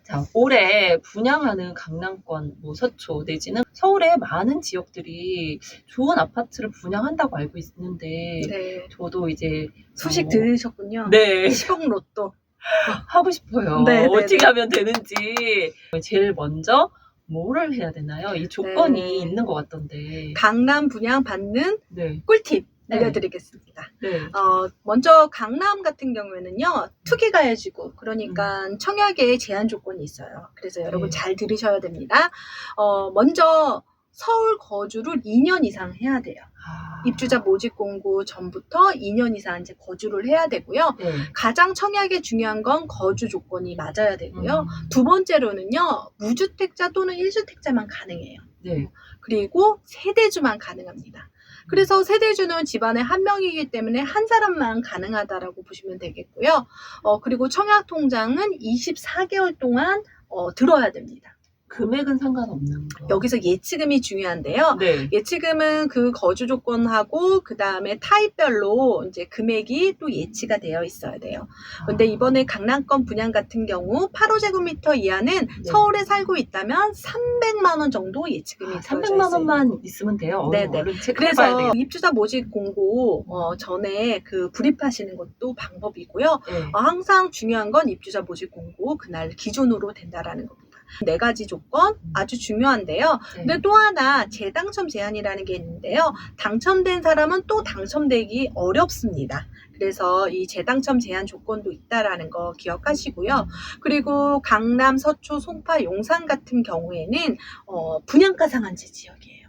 자, 올해 분양하는 강남권, 뭐 서초 내지는 서울의 많은 지역들이 좋은 아파트를 분양한다고 알고 있는데 네. 저도 이제 소식 들으셨군요. 네. 10억 로또. 하고 싶어요. 네, 어떻게 네. 하면 되는지. 제일 먼저 뭐를 해야 되나요? 이 조건이 네. 있는 것 같던데. 강남 분양 받는 네. 꿀팁 네. 알려드리겠습니다. 네. 먼저 강남 같은 경우에는요, 투기가해지고, 그러니까 청약에 제한 조건이 있어요. 그래서 여러분 잘 들으셔야 됩니다. 먼저 서울 거주를 2년 이상 해야 돼요. 입주자 모집 공고 전부터 2년 이상 이제 거주를 해야 되고요. 네. 가장 청약에 중요한 건 거주 조건이 맞아야 되고요. 두 번째로는요, 무주택자 또는 1주택자만 가능해요. 네. 그리고 세대주만 가능합니다. 그래서 세대주는 집안에 한 명이기 때문에 한 사람만 가능하다라고 보시면 되겠고요. 그리고 청약 통장은 24개월 동안 들어야 됩니다. 금액은 상관없는 거. 여기서 예치금이 중요한데요. 네. 예치금은 그 거주 조건하고 그 다음에 타입별로 이제 금액이 또 예치가 되어 있어야 돼요. 근데 이번에 강남권 분양 같은 경우 8호제곱미터 이하는 네. 서울에 살고 있다면 300만 원 정도 예치금이 들어져 300만 있어요. 원만 있으면 돼요. 네네. 얼른 체크해봐야 그래서 돼요. 입주자 모집 공고 전에 그 불입하시는 것도 방법이고요. 네. 항상 중요한 건 입주자 모집 공고 그날 기준으로 된다라는 겁니다. 4가지 조건 아주 중요한데요. 네. 근데 또 하나 재당첨 제한이라는 게 있는데요. 당첨된 사람은 또 당첨되기 어렵습니다. 그래서 이 재당첨 제한 조건도 있다라는 거 기억하시고요. 그리고 강남, 서초, 송파, 용산 같은 경우에는 분양가 상한제 지역이에요.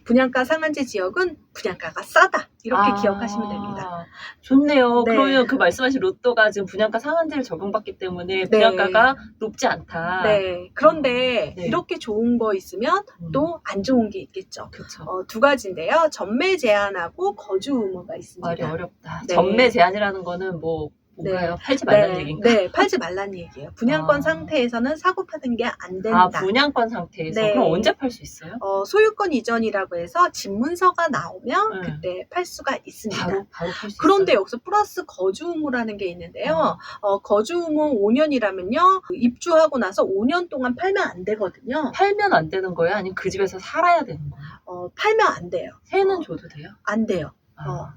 분양가 상한제 지역은 분양가가 싸다. 이렇게 기억하시면 됩니다. 좋네요. 네. 그러면 그 말씀하신 로또가 지금 분양가 상한제를 적용받기 때문에 분양가가 높지 않다. 네. 그런데 네. 이렇게 좋은 거 있으면 또 안 좋은 게 있겠죠. 그렇죠. 2가지인데요. 전매 제한하고 거주 의무가 있습니다. 말이 어렵다. 네. 전매 제한이라는 거는 뭔가요? 네. 팔지 말라는 얘기인가? 네, 팔지 말라는 얘기예요. 분양권 상태에서는 사고 파는 게 안 된다. 분양권 상태에서. 네. 그럼 언제 팔 수 있어요? 소유권 이전이라고 해서 집문서가 나오면 네. 그때 팔 수가 있습니다. 바로 팔 수 있어요. 그런데 여기서 플러스 거주 의무라는 게 있는데요. 거주 의무 5년이라면요. 입주하고 나서 5년 동안 팔면 안 되거든요. 팔면 안 되는 거예요? 아니면 그 집에서 살아야 되는 거예요? 팔면 안 돼요. 세는 줘도 돼요? 안 돼요.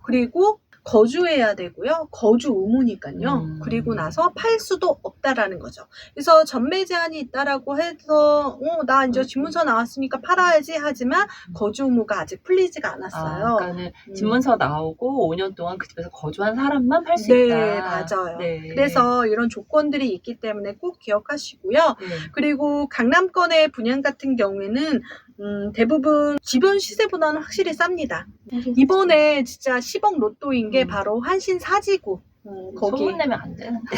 그리고 거주해야 되고요. 거주 의무니까요. 그리고 나서 팔 수도 없다라는 거죠. 그래서 전매 제한이 있다라고 해서 나 이제 집문서 나왔으니까 팔아야지 하지만 거주 의무가 아직 풀리지가 않았어요. 그러니까는 집문서 나오고 5년 동안 그 집에서 거주한 사람만 팔 수 있다. 네, 맞아요. 네. 그래서 이런 조건들이 있기 때문에 꼭 기억하시고요. 네. 그리고 강남권의 분양 같은 경우에는 대부분 주변 시세보다는 확실히 쌉니다. 이번에 진짜 10억 로또인 게 바로 환신 사지구. 거기 소문내면 안 되는데.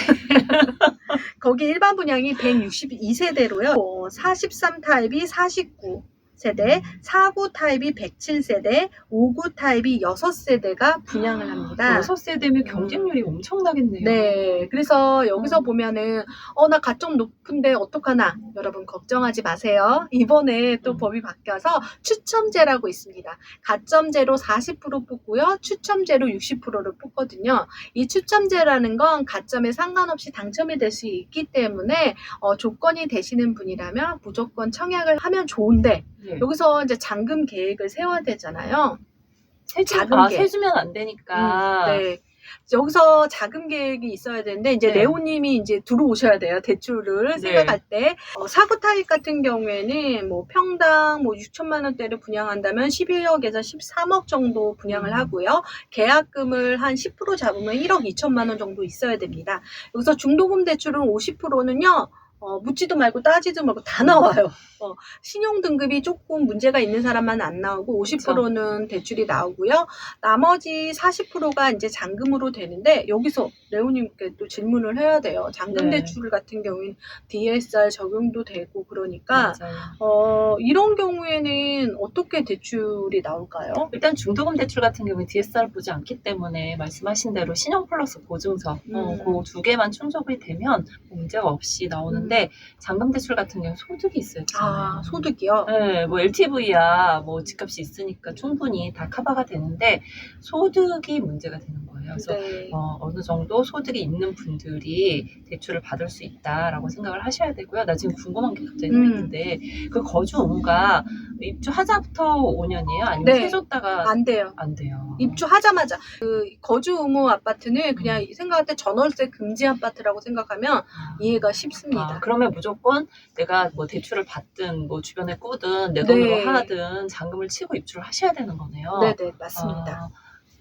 거기 일반 분양이 162세대로요. 43 타입이 49세대, 49 타입이 107세대, 59 타입이 6세대가 분양을 합니다. 6세대면 경쟁률이 엄청나겠네요. 네, 그래서 여기서 보면은 나 가점 높은데 어떡하나 여러분 걱정하지 마세요. 이번에 또 법이 바뀌어서 추첨제라고 있습니다. 가점제로 40% 뽑고요, 추첨제로 60%를 뽑거든요. 이 추첨제라는 건 가점에 상관없이 당첨이 될 수 있기 때문에 조건이 되시는 분이라면 무조건 청약을 하면 좋은데 네. 여기서 이제 잔금 계획을 세워야 되잖아요. 세주면 안 되니까. 네. 여기서 자금 계획이 있어야 되는데 이제 네. 레오님이 이제 들어오셔야 돼요. 대출을 생각할 때. 사구 타입 같은 경우에는 뭐 평당 6천만 원대를 분양한다면 11억에서 13억 정도 분양을 하고요. 계약금을 한 10% 잡으면 1억 2천만 원 정도 있어야 됩니다. 여기서 중도금 대출은 50%는요. 묻지도 말고 따지도 말고 다 나와요. 신용 등급이 조금 문제가 있는 사람만 안 나오고 50%는 대출이 나오고요. 나머지 40%가 이제 잔금으로 되는데 여기서 레오님께 또 질문을 해야 돼요. 잔금 네. 대출 같은 경우는 DSR 적용도 되고 그러니까 맞아요. 이런 경우에는 어떻게 대출이 나올까요? 일단 중도금 대출 같은 경우는 DSR 보지 않기 때문에 말씀하신 대로 신용 플러스 보증서 그 2개만 충족이 되면 문제가 없이 나오는데 잔금 대출 같은 경우는 소득이 있어요. 소득이요? 네, 뭐 LTV야 뭐 집값이 있으니까 충분히 다 커버가 되는데 소득이 문제가 되는 거예요. 거예요. 그래서 네. 어느 정도 소득이 있는 분들이 대출을 받을 수 있다라고 생각을 하셔야 되고요. 나 지금 궁금한 게 갑자기 생겼는데 그 거주 의무가 입주하자부터 5년이에요? 아니면 네. 세줬다가 안 돼요. 안 돼요? 입주하자마자 그 거주 의무 아파트는 그냥 생각할 때 전월세 금지 아파트라고 생각하면 이해가 쉽습니다. 그러면 무조건 내가 뭐 대출을 받든 뭐 주변에 꾸든 내 네. 돈으로 하든 잔금을 치고 입주를 하셔야 되는 거네요. 네네, 맞습니다.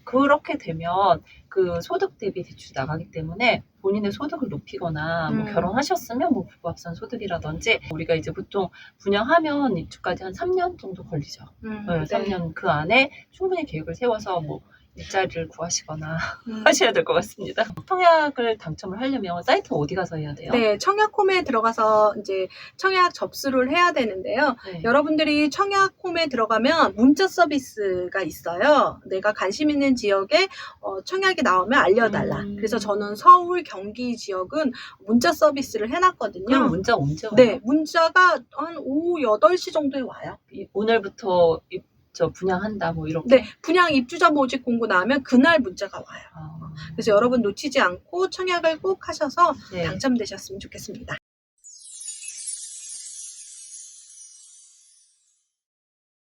그렇게 되면 그 소득 대비 대출이 나가기 때문에 본인의 소득을 높이거나 뭐 결혼하셨으면 뭐 부부합산 소득이라든지 우리가 이제 보통 분양하면 입주까지 한 3년 정도 걸리죠. 네, 3년 그 안에 충분히 계획을 세워서 뭐 일자리를 구하시거나 하셔야 될 것 같습니다. 청약을 당첨을 하려면 사이트 어디 가서 해야 돼요? 네, 청약홈에 들어가서 이제 청약 접수를 해야 되는데요. 네. 여러분들이 청약홈에 들어가면 문자 서비스가 있어요. 내가 관심 있는 지역에 청약이 나오면 알려달라. 그래서 저는 서울, 경기 지역은 문자 서비스를 해놨거든요. 그럼 문자 언제 와요? 네, 문자가 한 오후 8시 정도에 와요. 오늘부터 분양한다 뭐 이렇게? 네, 분양 입주자 모집 공고 나오면 그날 문자가 와요. 그래서 여러분 놓치지 않고 청약을 꼭 하셔서 네. 당첨되셨으면 좋겠습니다.